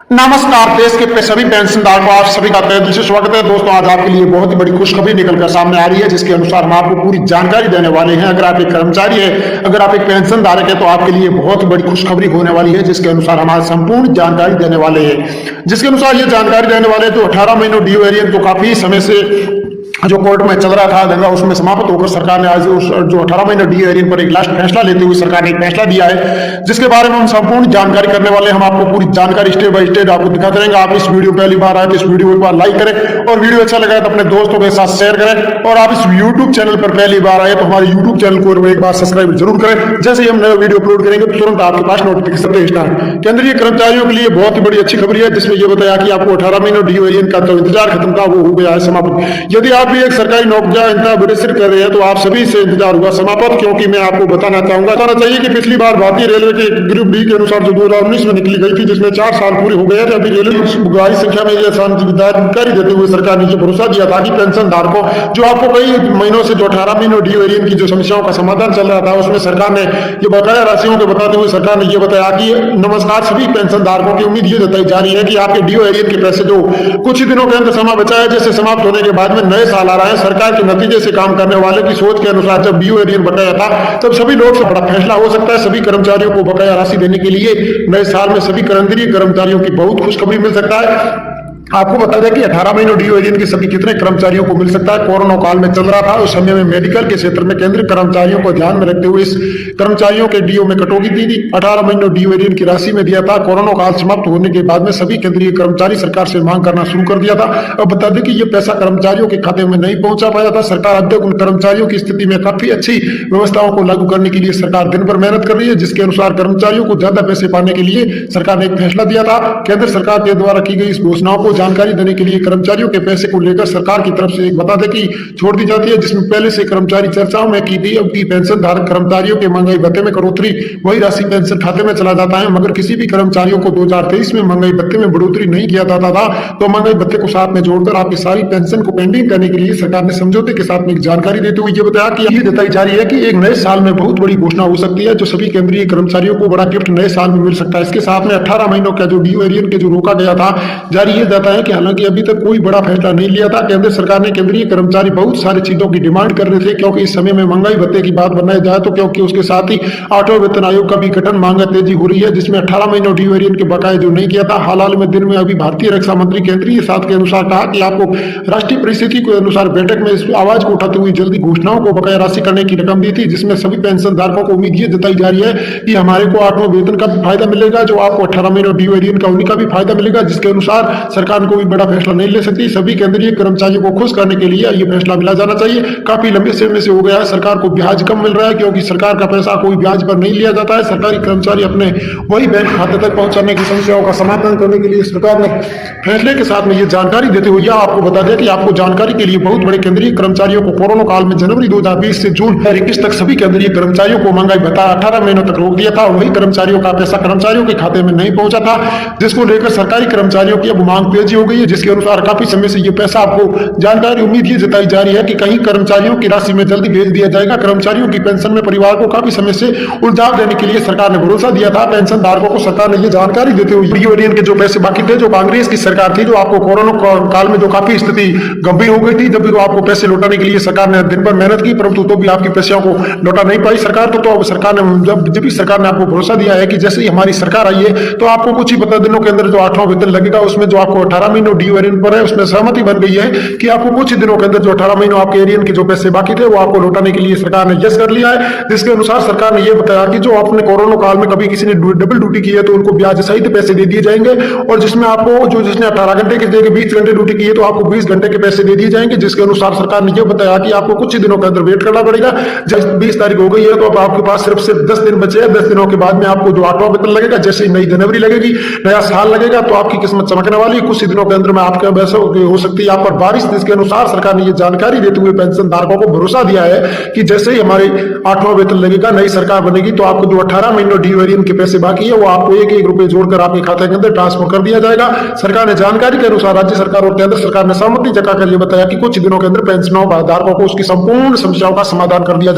नमस्कार। देश के सभी पेंशनधारकों को आप सभी का तहे दिल से स्वागत है। दोस्तों, आज आपके लिए बहुत ही बड़ी खुशखबरी निकलकर सामने आ रही है, जिसके अनुसार हम आपको पूरी जानकारी देने वाले हैं। अगर आप एक कर्मचारी है, अगर आप एक पेंशन धारक है, तो आपके लिए बहुत ही बड़ी खुशखबरी होने वाली है, जिसके अनुसार हमारे संपूर्ण जानकारी देने वाले हैं। जिसके अनुसार ये जानकारी देने वाले हैं, तो 18 महीनों ड्यू एरियन तो काफी समय से जो कोर्ट में चल रहा था दंगा, उसमें समाप्त होकर सरकार ने आज जो 18 महीने ड्यू एरियन पर एक लास्ट फैसला लेते हुए सरकार ने एक फैसला दिया है, जिसके बारे में हम संपूर्ण जानकारी करने वाले हैं। हम आपको पूरी जानकारी स्टेप बाय स्टेप आपको दिखाते रहेंगे। आप इस वीडियो पहली बार आए तो इस वीडियो को एक बार लाइक करें, और वीडियो अच्छा लगा तो अपने दोस्तों के साथ शेयर करें। और आप इस यूट्यूब चैनल पर पहली बार आए तो हमारे यूट्यूब चैनल को एक बार सब्सक्राइब जरूर करें। जैसे ही हम नए वीडियो अपलोड करेंगे तो तुरंत आपके पास नोटिफिकेशन भेजना है। केंद्रीय कर्मचारियों के लिए बहुत ही बड़ी अच्छी खबर है, जिसमें यह बताया कि आपको 18 महीनों ड्यू एरियन का जो इंतजार खत्म था वो हो गया है समाप्त। यदि आप भी एक सरकारी नौकरी इंतजार कर रहे हैं तो आप सभी से इंतजार हुआ समाप्त, क्योंकि मैं आपको बताना चाहिए कि पिछली बार भारतीय रेलवे के ग्रुप डी के अनुसार जो 2019 में निकली गई थी, जिसमें 4 साल पूरे हो गए थे, अभी रेलवे बड़ी संख्या में यह जानकारी देते हुए सरकार ने भरोसा दिया था कि पेंशन धारकों जो आपको कई महीनों से जो 18 महीनों ड्यू एरियन की जो समस्याओं का समाधान चल रहा था, उसमें सरकार ने ये बकाया राशियों को बताते हुए सरकार ने यह बताया कि नमस्कार सभी पेंशन धारकों की उम्मीद ये जताई जा रही है कि आपके ड्यू एरियन के पैसे जो कुछ ही दिनों के अंदर समय बचा है, जैसे समाप्त होने के बाद में नए साल आ रहा है, सरकार के नतीजे से काम करने वाले की सोच के अनुसार जब ड्यू एरियन बकाया था, तब सभी लोग से बड़ा फैसला हो सकता है। सभी कर्मचारियों को बकाया राशि देने के लिए नए साल में सभी केंद्रीय कर्मचारियों की बहुत खुशखबरी मिल सकता है। आपको बता दें कि 18 महीनों ड्यू एरियन के सभी कितने कर्मचारियों को मिल सकता है। कोरोना काल में चल रहा था, उस समय में मेडिकल के क्षेत्र में केंद्रीय कर्मचारियों को ध्यान में रखते हुए इस कर्मचारियों के डीओ में कटौती दी थी। 18 महीनों ड्यू एरियन की राशि में दिया था। कोरोना काल समाप्त होने के बाद में सभी केंद्रीय कर्मचारी सरकार से मांग करना शुरू कर दिया था। अब बता दें कि यह पैसा कर्मचारियों के खाते में नहीं पहुंचा पाया था। सरकार अब तक उन कर्मचारियों की स्थिति में काफी अच्छी व्यवस्थाओं को लागू करने के लिए सरकार दिन भर मेहनत कर रही है, जिसके अनुसार कर्मचारियों को ज्यादा पैसे पाने के लिए सरकार ने एक फैसला दिया था। केंद्र सरकार के द्वारा की गई इस घोषणाओं को जानकारी देने के लिए कर्मचारियों के पैसे को लेकर सरकार की तरफ से एक बता दें कि छोड़ दी जाती है, जिसमें पहले से कर्मचारी चर्चाओं में की थी। अब की पेंशन धारक कर्मचारियों के महंगाई भत्ते में बढ़ोतरी, वही राशि पेंशन खाते में चला जाता है, मगर किसी भी कर्मचारियों को 2023 में महंगाई भत्ते में बढ़ोतरी नहीं किया जाता था। तो महंगाई भत्ते को साथ में जोड़कर आपकी सारी पेंशन को पेंडिंग करने के लिए सरकार ने समझौते के साथ में एक जानकारी देते हुए ये बताया कि ये बताई जा रही है कि एक नए साल में बहुत बड़ी घोषणा हो सकती है, जो सभी केंद्रीय कर्मचारियों को बड़ा गिफ्ट नए साल में मिल सकता है। इसके साथ में 18 महीनों का जो ड्यू एरियन के जो रोका गया था जारी किया जाता है कि हालांकि अभी तक कोई बड़ा फैसला नहीं लिया था। केंद्र सरकार ने केंद्रीय कर्मचारी बहुत सारी चीजों की डिमांड कर रहे थे, क्योंकि इस समय में महंगाई भत्ते की बात बनाई जाए तो क्योंकि उसके साथ ही 8वें वेतन आयोग का भी गठन मांग तेजी हो रही है, जिसमें 18 महीनों ड्यू एरियन के बकाये जो नहीं किया था। हाल में दिन में अभी भारतीय रक्षा मंत्री केंद्रीय साथ के अनुसार कहा कि आपको राष्ट्रीय परिस्थिति के अनुसार बैठक में इस आवाज को उठाते हुए जल्दी घोषणाओं को बकाया राशि करने की रकम दी थी, जिसमें सभी पेंशन धारकों को उम्मीद ये जताई जा रही है कि हमारे को 8वें वेतन का भी फायदा मिलेगा, जो आपको 18 महीनों ड्यू एरियन का उन्हीं का भी फायदा मिलेगा, जिसके अनुसार सरकार को भी बड़ा फैसला नहीं ले सकती। सभी केंद्रीय कर्मचारियों को खुश करने के लिए यह फैसला मिला जाना चाहिए। काफी लंबे समय से हो गया है, सरकार को ब्याज कम मिल रहा है, क्योंकि सरकार का पैसा कोई ब्याज पर नहीं लिया जाता है। सरकारी कर्मचारी अपने वही बैंक खाते तक पहुंचाने की समस्याओं का समाधान करने के लिए सरकार ने फैसले के साथ में ये जानकारी देते हुए आपको बता दें कि आपको जानकारी के लिए बहुत बड़े केंद्रीय कर्मचारियों को कोरोना काल में जनवरी 2020 से जून 2021 तक सभी केंद्रीय कर्मचारियों को महंगाई भत्ता 18 महीनों तक रोक दिया था। वही कर्मचारियों का पैसा कर्मचारियों के खाते में नहीं पहुंचा था, जिसको लेकर सरकारी कर्मचारियों की अब मांग तेजी हो गई है, जिसके अनुसार काफी समय से ये पैसा आपको जानकारी उम्मीद ये जताई जा रही है कि कहीं कर्मचारियों की राशि में जल्दी भेज दिया जाएगा। कर्मचारियों की पेंशन में परिवार को काफी समय से उलझाव देने के लिए सरकार ने भरोसा दिया था। पेंशन धारकों को सरकार ने ये जानकारी देते हुए ड्यू एरियन के जो पैसे बाकी थे, जो कांग्रेस की सरकार थी, जो आपको कोरोना काल में जो काफी स्थिति गंभीर हो गई थी, जब भी आपको पैसे लौटाने के लिए सरकार ने दिन भर मेहनत की, परंतु तो भी आपकी पैसों को लौटा नहीं पाई सरकार। तो अब सरकार ने जब भी सरकार ने आपको भरोसा दिया है कि जैसे ही हमारी सरकार आई है तो आपको कुछ ही 15 दिनों के अंदर जो 8वां वेतन लगेगा, उसमें जो आपको 18 महीनों ड्यू एरियन पर है, उसमें सहमति बन गई है कि आपको कुछ ही दिनों के अंदर जो 18 महीनों आपके एरियन के जो पैसे बाकी थे वो आपको लौटाने के लिए सरकार ने यस कर लिया है। जिसके अनुसार सरकार ने यह बताया कि जो आपने कोरोना काल में कभी किसी ने डबल ड्यूटी की है तो उनको ब्याज सहित पैसे दे दिए जाएंगे, और जिसमें आपको जो जिसने 18 घंटे की जगह 20 घंटे ड्यूटी की है तो आपको 20 घंटे के पैसे दे दिए जाएंगे। जिसके अनुसार सरकार ने यह बताया कि आपको कुछ ही दिनों के अंदर वेट करना पड़ेगा। जब 20 तारीख हो गई है तो अब आपके पास सिर्फ 10 दिन बचे हैं। 10 दिनों के बाद में आपको जो 8वां वेतन लगेगा, जैसे ही नई जनवरी लगेगी, नया साल लगेगा, तो आपकी किस्मत चमकने वाली है। कुछ ही दिनों के अंदर में आपका पैसा हो सकती है आप पर बारिश। जिसके अनुसार सरकार ने यह जानकारी देते हुए पेंशन धारकों को भरोसा दिया है कि जैसे ही हमारे 8वां वेतन लगेगा, नई सरकार बनेगी, तो आपको जो 18 महीनों ड्यू एरियन के पैसे बाकी है वो आपको एक रुपए जोड़कर आपके खाते के अंदर ट्रांसफर कर दिया जाएगा। सरकार ने जानकारी के अनुसार राज्य सरकार और केंद्र सरकार ने सहमति जताकर यह बताया कि कुछ दिनों के अंदर पेंशनों धारकों को उसकी संपूर्ण समस्याओं का समाधान कर दिया